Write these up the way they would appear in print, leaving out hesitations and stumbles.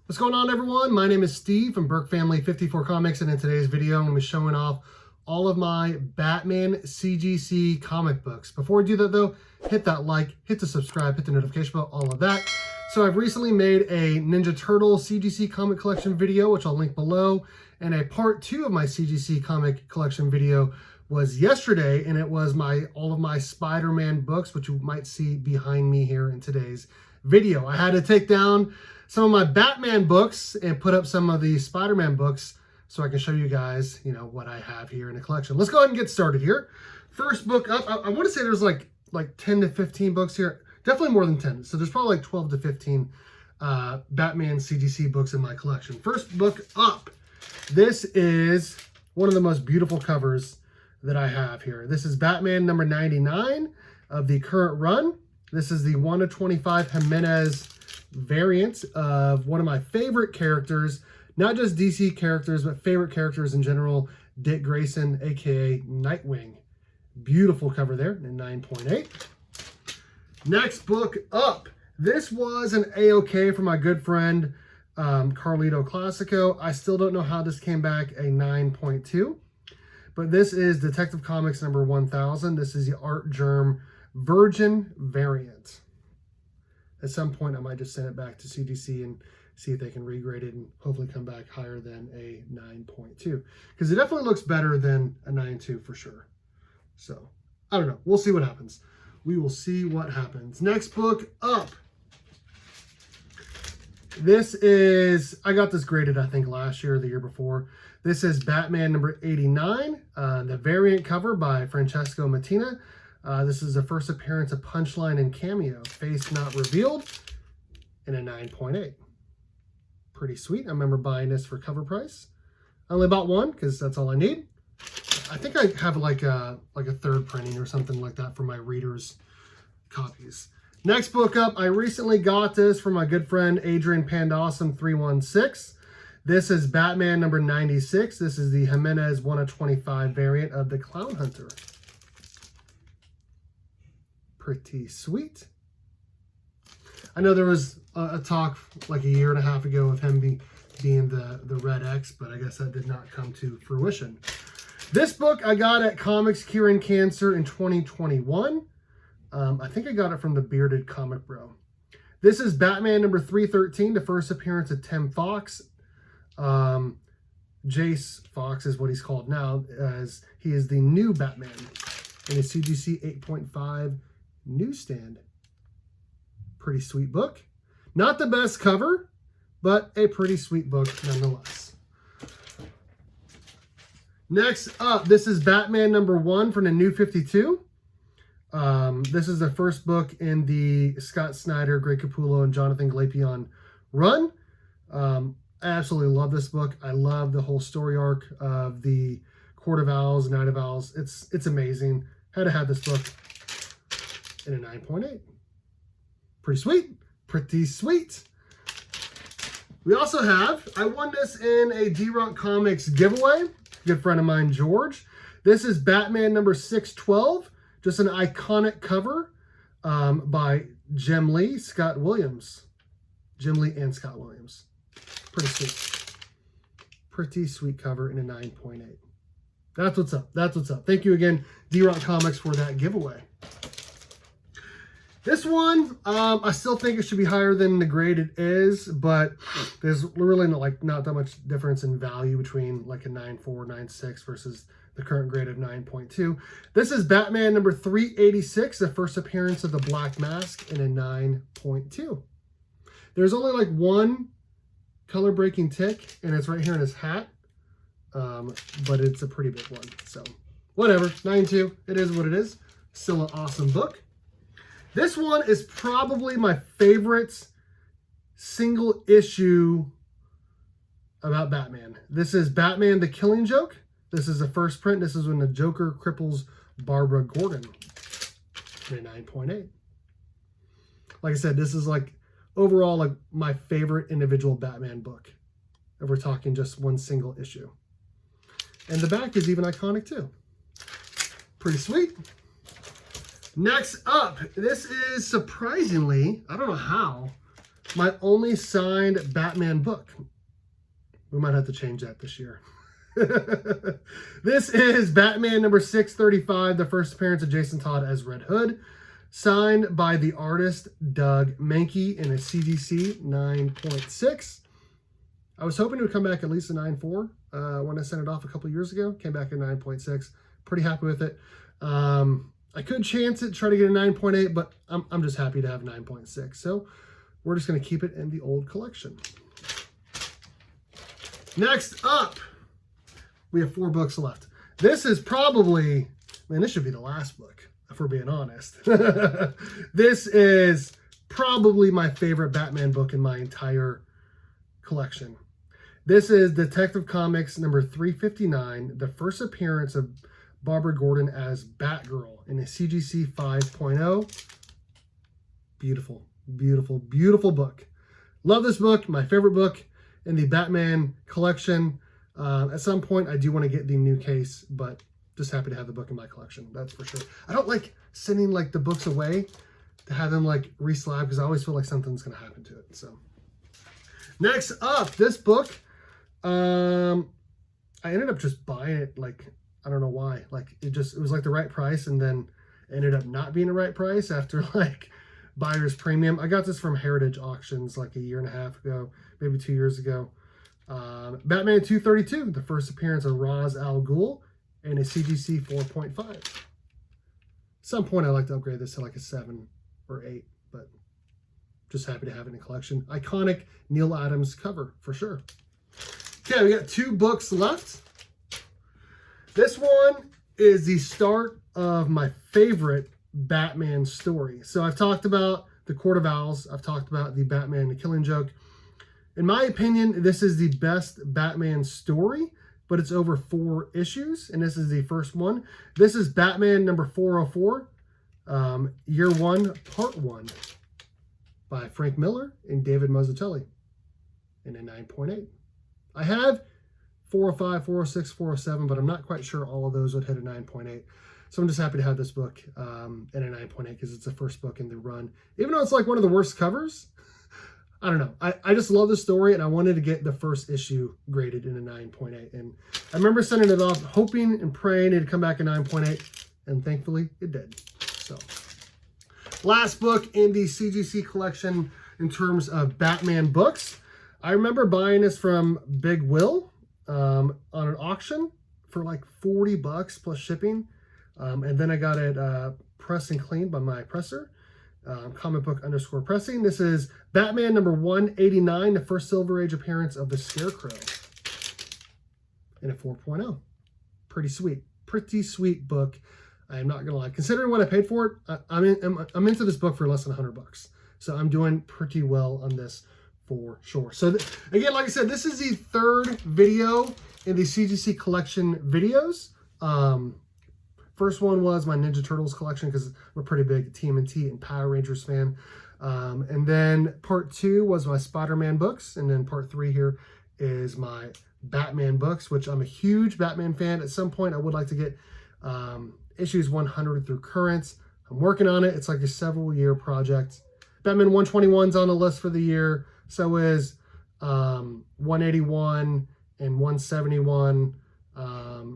What's going on, everyone? My name is Steve from Burke Family 54 Comics, and in today's video, I'm going to be showing off all of my Batman CGC comic books. Before we do that, though, hit that like, hit the subscribe, hit the notification bell, all of that. So I've recently made a Ninja Turtle CGC comic collection video, which I'll link below, and a part 2 of my CGC comic collection video was yesterday, and it was all of my Spider-Man books, which you might see behind me here in today's video. I had to take down some of my Batman books and put up some of the Spider-Man books so I can show you guys, what I have here in the collection. Let's go ahead and get started here. First book up, I want to say there's like 10 to 15 books here. Definitely more than 10. So there's probably like 12 to 15 Batman CGC books in my collection. First book up. This is one of the most beautiful covers that I have here. This is Batman number 99 of the current run. This is the 1/25 Jimenez variant of one of my favorite characters, not just DC characters, but favorite characters in general, Dick Grayson, aka Nightwing. Beautiful cover there in 9.8. Next book up. This was an A-OK for my good friend Carlito Classico. I still don't know how this came back a 9.2, but this is Detective Comics number 1000. This is the Art Germ Virgin variant. At some point, I might just send it back to CGC and see if they can regrade it and hopefully come back higher than a 9.2. Because it definitely looks better than a 9.2 for sure. So, I don't know. We'll see what happens. We will see what happens. Next book up. This is, I got this graded, I think, last year or the year before. This is Batman number 89, the variant cover by Francesco Mattina. This is the first appearance of Punchline and Cameo. Face not revealed in a 9.8. Pretty sweet. I remember buying this for cover price. I only bought one because that's all I need. I think I have like a third printing or something like that for my readers' copies. Next book up, I recently got this from my good friend Adrian Pandawesome 316. This is Batman number 96. This is the Jimenez 1/25 variant of the Clown Hunter. Pretty sweet. I know there was a talk like a year and a half ago of him being the Red X, but I guess that did not come to fruition. This book I got at Comics Curing Cancer in 2021. I think I got it from the Bearded Comic Bro. This is Batman number 313, the first appearance of Tim Fox. Jace Fox is what he's called now, as he is the new Batman in a CGC 8.5 newsstand. Pretty sweet book. Not the best cover, but a pretty sweet book nonetheless. Next up, this is Batman number 1 from the New 52. This is the first book in the Scott Snyder, Greg Capullo, and Jonathan Glapion run. I absolutely love this book. I love the whole story arc of the Court of Owls, Night of Owls. It's amazing. Had to have this book in a 9.8. Pretty sweet. Pretty sweet. We also have, I won this in a D-Rock Comics giveaway. Good friend of mine, George. This is Batman number 612. Just an iconic cover by Jim Lee, Scott Williams. Jim Lee and Scott Williams. Pretty sweet. Pretty sweet cover in a 9.8. That's what's up. That's what's up. Thank you again, D-Rock Comics, for that giveaway. This one, I still think it should be higher than the grade it is, but there's really not that much difference in value between like a 9.4, 9.6 versus the current grade of 9.2. This is Batman number 386, the first appearance of the Black Mask in a 9.2. There's only like one color breaking tick, and it's right here in his hat, but it's a pretty big one. So whatever, 9.2, it is what it is. Still an awesome book. This one is probably my favorite single issue about Batman. This is Batman the Killing Joke. This is the first print. This is when the Joker cripples Barbara Gordon in a 9.8. Like I said, this is like overall like my favorite individual Batman book. If we're talking just one single issue. And the back is even iconic too. Pretty sweet. Next up, this is surprisingly, I don't know how, my only signed Batman book. We might have to change that this year. This is Batman number 635, the first appearance of Jason Todd as Red Hood, signed by the artist Doug Mankey in a CGC 9.6. I was hoping it would come back at least a 9.4 when I sent it off a couple years ago. Came back at 9.6. Pretty happy with it. I could chance it, try to get a 9.8, but I'm just happy to have 9.6. So we're just going to keep it in the old collection. Next up, we have 4 books left. This is probably, man, this should be the last book, if we're being honest. This is probably my favorite Batman book in my entire collection. This is Detective Comics number 359, the first appearance of Barbara Gordon as Batgirl in a CGC 5.0. Beautiful, beautiful, beautiful book. Love this book, my favorite book in the Batman collection. At some point, I do want to get the new case, but just happy to have the book in my collection. That's for sure. I don't like sending like the books away to have them like re-slab because I always feel like something's going to happen to it. So next up, this book, I ended up just buying it. Like, I don't know why. Like it was like the right price, and then ended up not being the right price after like buyer's premium. I got this from Heritage Auctions like a year and a half ago, maybe 2 years ago. Batman 232, the first appearance of Ra's al Ghul in a CGC 4.5. At some point, I'd like to upgrade this to like a 7 or 8, but just happy to have it in the collection. Iconic Neil Adams cover, for sure. Okay, we got 2 books left. This one is the start of my favorite Batman story. So I've talked about the Court of Owls. I've talked about the Batman The Killing Joke. In my opinion, this is the best Batman story, but it's over 4 issues, and this is the first one. This is Batman number 404, Year 1, Part 1, by Frank Miller and David Mazzucchelli in a 9.8. I have 405, 406, 407, but I'm not quite sure all of those would hit a 9.8. So I'm just happy to have this book in a 9.8 because it's the first book in the run. Even though it's like one of the worst covers, I don't know. I just love the story, and I wanted to get the first issue graded in a 9.8. And I remember sending it off, hoping and praying it'd come back a 9.8, and thankfully it did. So, last book in the CGC collection in terms of Batman books. I remember buying this from Big Will on an auction for like $40 plus shipping. And then I got it pressed and cleaned by my presser. Comic book _ pressing. This is Batman number 189, the first Silver Age appearance of the Scarecrow in a 4.0. Pretty sweet book. I am not gonna lie. Considering what I paid for it, I'm into this book for less than $100. So I'm doing pretty well on this for sure. So again, like I said, this is the 3rd video in the CGC collection videos. First one was my Ninja Turtles collection because I'm a pretty big TMNT and Power Rangers fan. And then part 2 was my Spider-Man books. And then part 3 here is my Batman books, which I'm a huge Batman fan. At some point, I would like to get issues 100 through current. I'm working on it. It's like a several-year project. Batman 121's on the list for the year. So is 181 and 171.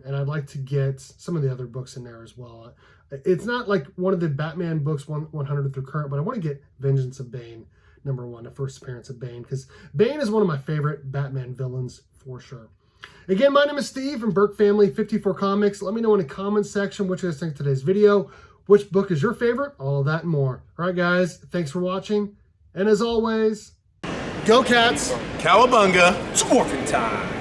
And I'd like to get some of the other books in there as well. It's not like one of the Batman books 100 through current, but I want to get Vengeance of Bane number 1, the first appearance of Bane, because Bane is one of my favorite Batman villains for sure. Again, my name is Steve from Burke Family 54 Comics. Let me know in the comments section what you guys think of today's video. Which book is your favorite? All of that and more. All right, guys, thanks for watching. And as always, go Cats! Cowabunga! It's morphin' time!